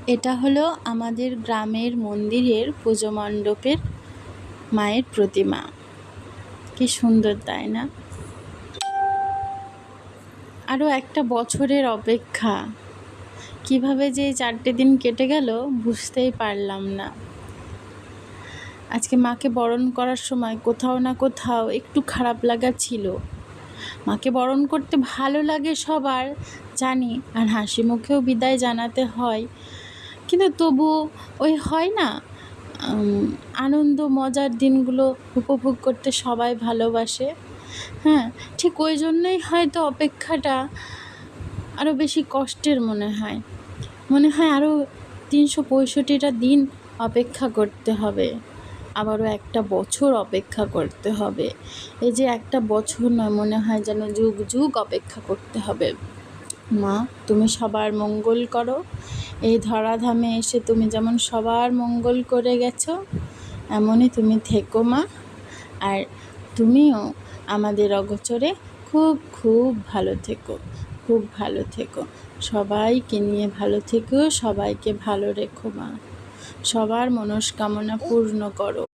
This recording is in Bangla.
এটা হলো আমাদের গ্রামের মন্দিরের পুজো মণ্ডপের মায়ের প্রতিমা। কি সুন্দর, তাই না? আরও একটা বছরের অপেক্ষা। কিভাবে যে এই 4টে দিন কেটে গেল বুঝতেই পারলাম না। আজকে মাকে বরণ করার সময় কোথাও না কোথাও একটু খারাপ লাগা ছিল। মাকে বরণ করতে ভালো লাগে সবার, জানি, আর হাসি মুখেও বিদায় জানাতে হয়, কিন্তু তবু ওই হয় না, আনন্দ মজার দিনগুলো উপভোগ করতে সবাই ভালোবাসে। হ্যাঁ, ঠিক ওই জন্যই হয়তো অপেক্ষাটা আরও বেশি কষ্টের মনে হয়। আরও 365টা দিন অপেক্ষা করতে হবে, আবারও একটা বছর অপেক্ষা করতে হবে। এই যে একটা বছর নয়, মনে হয় যেন যুগ যুগ অপেক্ষা করতে হবে। মা, তুমি সবার মঙ্গল করো। এই ধরাধামে এসে তুমি যেমন সবার মঙ্গল করে গেছো, এমনই তুমি থেকো মা। আর তুমিও আমাদের অগোচরে খুব খুব ভালো থেকো, খুব ভালো থেকো। সবাইকে নিয়ে ভালো থেকো, সবাইকে ভালো রেখো মা। সবার মনস্কামনা পূর্ণ করো।